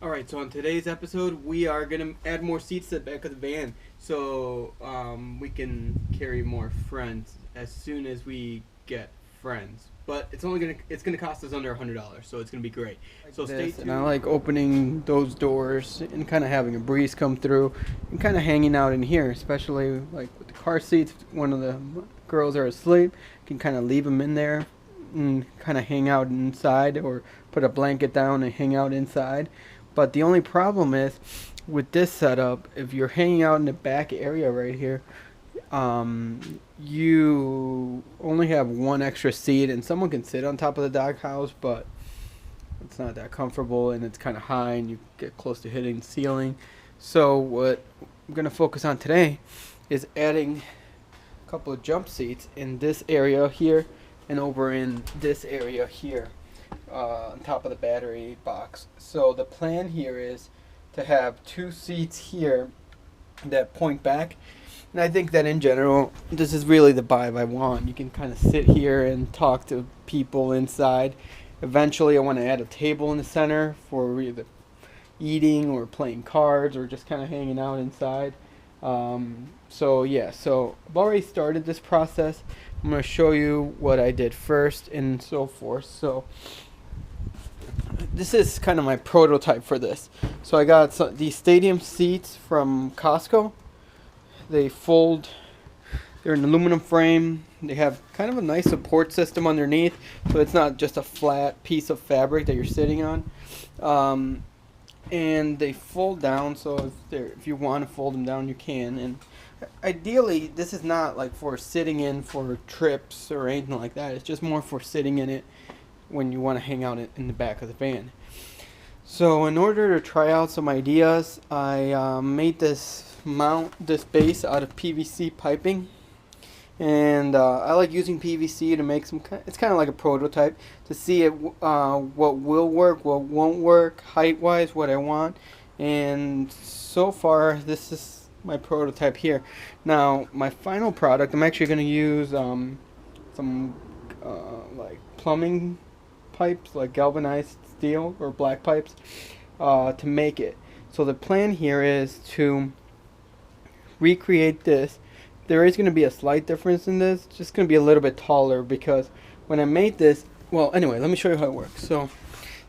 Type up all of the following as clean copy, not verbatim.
Alright, so on today's episode, we are going to add more seats to the back of the van so we can carry more friends as soon as we get friends. But it's gonna cost us under $100, so it's gonna be great. So stay tuned. And I like opening those doors and kind of having a breeze come through and kind of hanging out in here, especially like with the car seats. If one of the girls are asleep, you can kind of leave them in there and kind of hang out inside, or put a blanket down and hang out inside. But the only problem is with this setup, if you're hanging out in the back area right here, you only have one extra seat, and someone can sit on top of the doghouse, but it's not that comfortable, and it's kind of high, and you get close to hitting the ceiling. So what I'm gonna focus on today is adding a couple of jump seats in this area here, and over in this area here, on top of the battery box. So the plan here is to have two seats here that point back. And I think that in general, this is really the vibe I want. You can kind of sit here and talk to people inside. Eventually, I want to add a table in the center for either eating or playing cards or just kind of hanging out inside. So I've already started this process. I'm going to show you what I did first and so forth. So this is kind of my prototype for this. So I got these stadium seats from Costco. They fold. They're an aluminum frame. They have kind of a nice support system underneath, so it's not just a flat piece of fabric that you're sitting on. And they fold down, so if you want to fold them down, you can. And ideally, this is not like for sitting in for trips or anything like that. It's just more for sitting in it when you want to hang out in the back of the van. So in order to try out some ideas, I made this base out of PVC piping, and I like using PVC to make some. It's kind of like a prototype to see what will work, what won't work, height wise, what I want, and so far this is my prototype here. Now my final product, I'm actually going to use some like plumbing pipes, like galvanized steel or black pipes, to make it. So the plan here is to recreate this. There is going to be a slight difference in this. It's just going to be a little bit taller because when I made this, well, anyway, let me show you how it works. So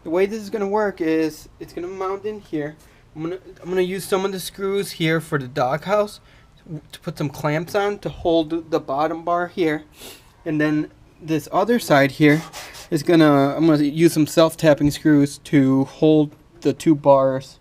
the way this is going to work is it's going to mount in here. I'm gonna use some of the screws here for the doghouse to put some clamps on to hold the bottom bar here, and then this other side here is I'm gonna use some self-tapping screws to hold the two bars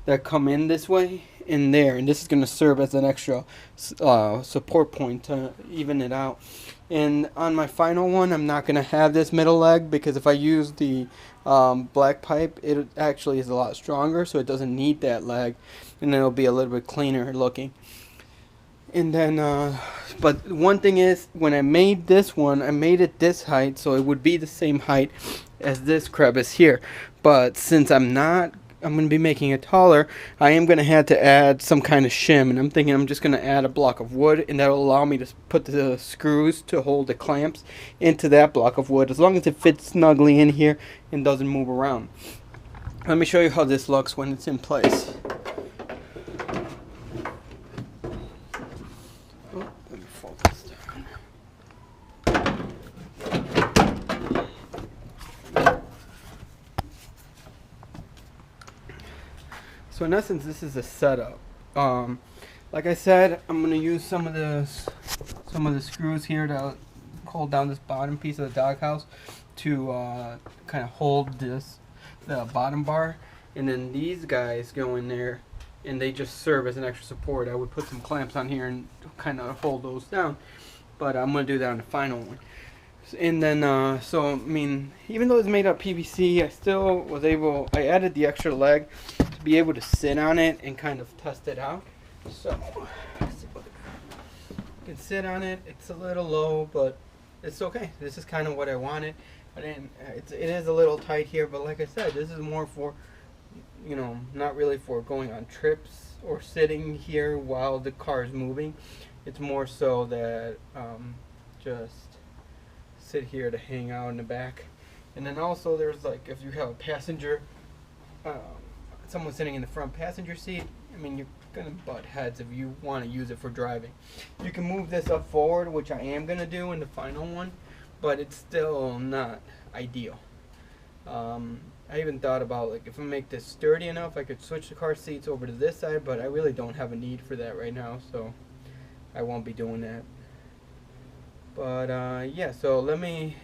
that come in this way in there, and this is going to serve as an extra support point to even it out. And on my final one, I'm not going to have this middle leg, because if I use the black pipe, it actually is a lot stronger, so it doesn't need that leg, and it'll be a little bit cleaner looking. And then but one thing is, when I made this one, I made it this height, so it would be the same height as this crevice here. But since I'm going to be making it taller, I am going to have to add some kind of shim, and I'm thinking I'm just going to add a block of wood, and that'll allow me to put the screws to hold the clamps into that block of wood, as long as it fits snugly in here and doesn't move around. Let me show you how this looks when it's in place. Oh, let me fold this down. So in essence, this is a setup. Like I said, I'm gonna use some of the screws here to hold down this bottom piece of the doghouse to kind of hold the bottom bar, and then these guys go in there, and they just serve as an extra support. I would put some clamps on here and kind of hold those down, but I'm gonna do that on the final one. And then so I mean, even though it's made out of PVC, I still was able, I added the extra leg to be able to sit on it and kind of test it out. So you can sit on it. It's a little low, but it's okay. This is kind of what I wanted. It is a little tight here, but like I said, this is more for, not really for going on trips or sitting here while the car is moving. It's more so that just sit here to hang out in the back. And then also there's, like, if you have a passenger someone sitting in the front passenger seat, I mean, you're gonna butt heads if you want to use it for driving. You can move this up forward, which I am gonna do in the final one, but it's still not ideal. I even thought about, like, if I make this sturdy enough, I could switch the car seats over to this side, but I really don't have a need for that right now, so I won't be doing that. But yeah, so let me.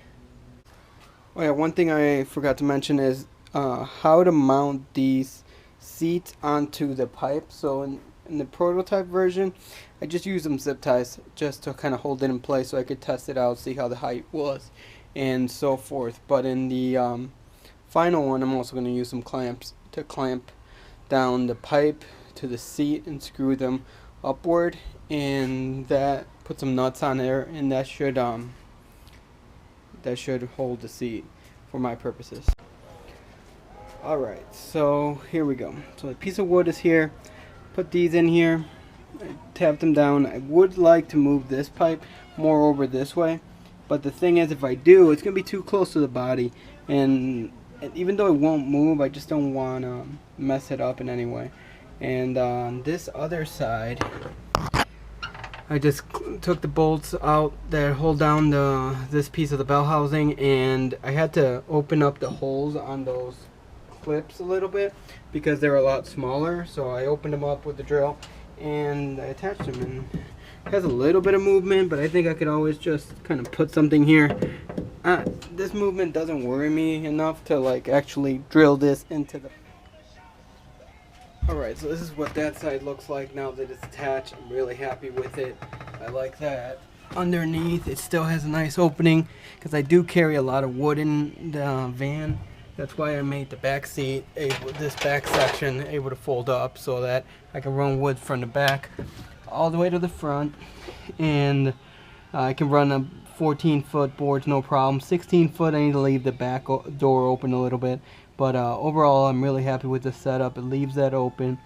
Oh yeah, one thing I forgot to mention is how to mount these seats onto the pipe. So in the prototype version, I just used some zip ties just to kind of hold it in place so I could test it out, see how the height was, and so forth. But in the final one, I'm also going to use some clamps to clamp down the pipe to the seat and screw them upward, and that put some nuts on there, and that should hold the seat for my purposes. Alright, so here we go. So a piece of wood is here. Put these in here. I tap them down. I would like to move this pipe more over this way, but the thing is, if I do, it's going to be too close to the body, and even though it won't move, I just don't want to mess it up in any way. And on this other side, I just took the bolts out that hold down this piece of the bell housing, and I had to open up the holes on those clips a little bit because they're a lot smaller. So I opened them up with the drill and I attached them, and it has a little bit of movement, but I think I could always just kind of put something here. This movement doesn't worry me enough to like actually drill this into the. Alright, so this is what that side looks like now that it's attached. I'm really happy with it. I like that. Underneath, it still has a nice opening because I do carry a lot of wood in the van. That's why I made the back seat, this back section, able to fold up so that I can run wood from the back all the way to the front. And I can run a 14-foot boards, no problem. 16-foot, I need to leave the back door open a little bit. But overall, I'm really happy with the setup. It leaves that open.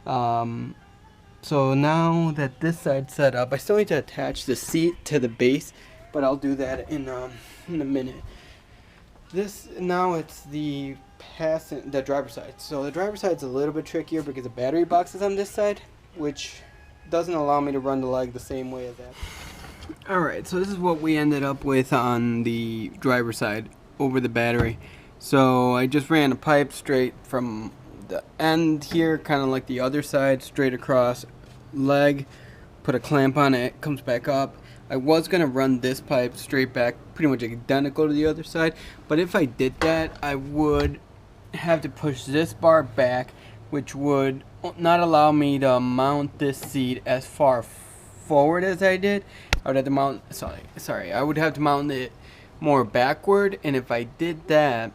So now that this side's set up, I still need to attach the seat to the base, but I'll do that in a minute. Now it's the driver's side. So the driver's side's a little bit trickier because the battery box is on this side, which doesn't allow me to run the leg the same way as that. Alright, so this is what we ended up with on the driver's side over the battery. So I just ran a pipe straight from the end here, kind of like the other side, straight across leg, put a clamp on it, comes back up. I was going to run this pipe straight back, pretty much identical to the other side, but if I did that, I would have to push this bar back, which would not allow me to mount this seat as far forward as I did. I would have to mount, I would have to mount it more backward, and if I did that,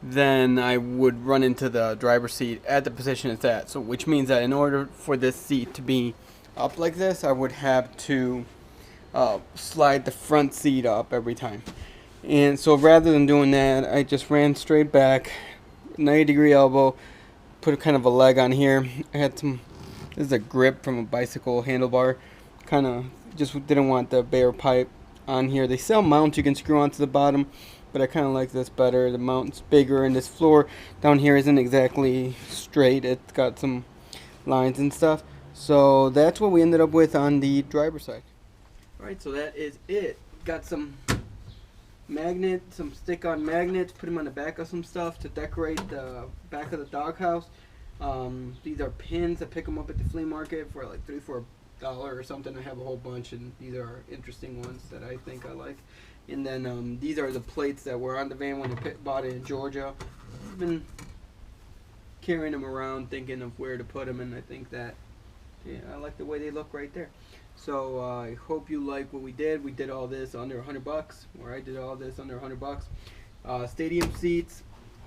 then I would run into the driver's seat at the position it's at. So which means that in order for this seat to be up like this, I would have to slide the front seat up every time. And so rather than doing that, I just ran straight back, 90-degree elbow, put a kind of a leg on here. I had this is a grip from a bicycle handlebar, kind of just didn't want the bare pipe on here. They sell mounts you can screw onto the bottom, but I kind of like this better. The mount's bigger, and this floor down here isn't exactly straight. It's got some lines and stuff. So that's what we ended up with on the driver's side. Alright, so that is it. Got some magnets, some stick-on magnets, put them on the back of some stuff to decorate the back of the doghouse. These are pins. I pick them up at the flea market for like $3 or $4 or something. I have a whole bunch, and these are interesting ones that I think I like. And then these are the plates that were on the van when I bought it in Georgia. I've been carrying them around, thinking of where to put them, and I think that I like the way they look right there. So I hope you like what we did. We did all this under $100, or I did all this under $100. Stadium seats,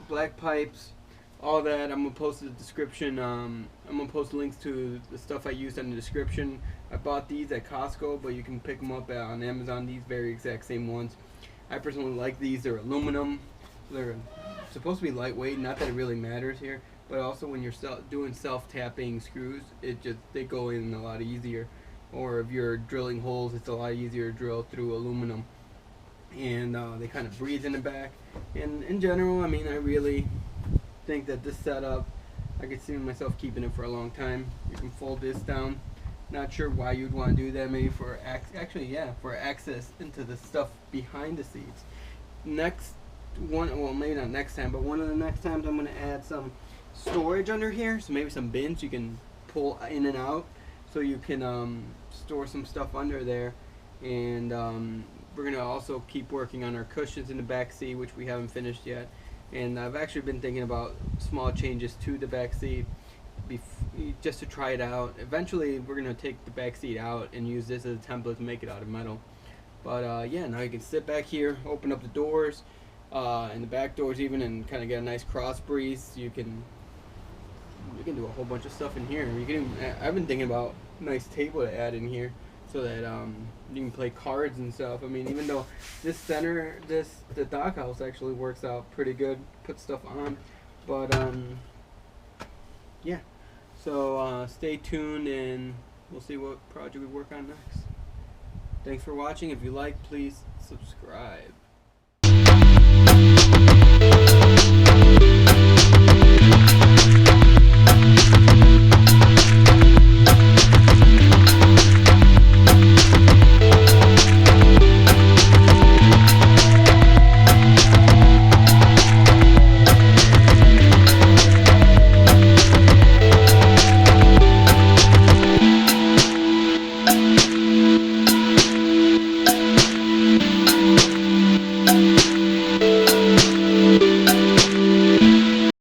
black pipes, all that. I'm gonna post in the description. I'm gonna post links to the stuff I used in the description. I bought these at Costco, but you can pick them up on Amazon. These very exact same ones. I personally like these. They're aluminum. They're supposed to be lightweight. Not that it really matters here, but also when you're doing self-tapping screws, they go in a lot easier. Or if you're drilling holes, it's a lot easier to drill through aluminum. And they kind of breathe in the back. And in general, I mean, I really think that this setup, I could see myself keeping it for a long time. You can fold this down. Not sure why you'd want to do that. Maybe for for access into the stuff behind the seats. Next one, well, maybe not next time, but one of the next times I'm gonna add some storage under here. So maybe some bins you can pull in and out, so you can store some stuff under there. And we're gonna also keep working on our cushions in the back seat, which we haven't finished yet. And I've actually been thinking about small changes to the back seat, just to try it out. Eventually, we're gonna take the back seat out and use this as a template to make it out of metal. But yeah, now you can sit back here, open up the doors, and the back doors even, and kind of get a nice cross breeze. You can do a whole bunch of stuff in here. You can even, I've been thinking about a nice table to add in here, so that you can play cards and stuff. I mean, even though the dockhouse actually works out pretty good, put stuff on, but yeah. So stay tuned, and we'll see what project we work on next. Thanks for watching. If you like, please subscribe.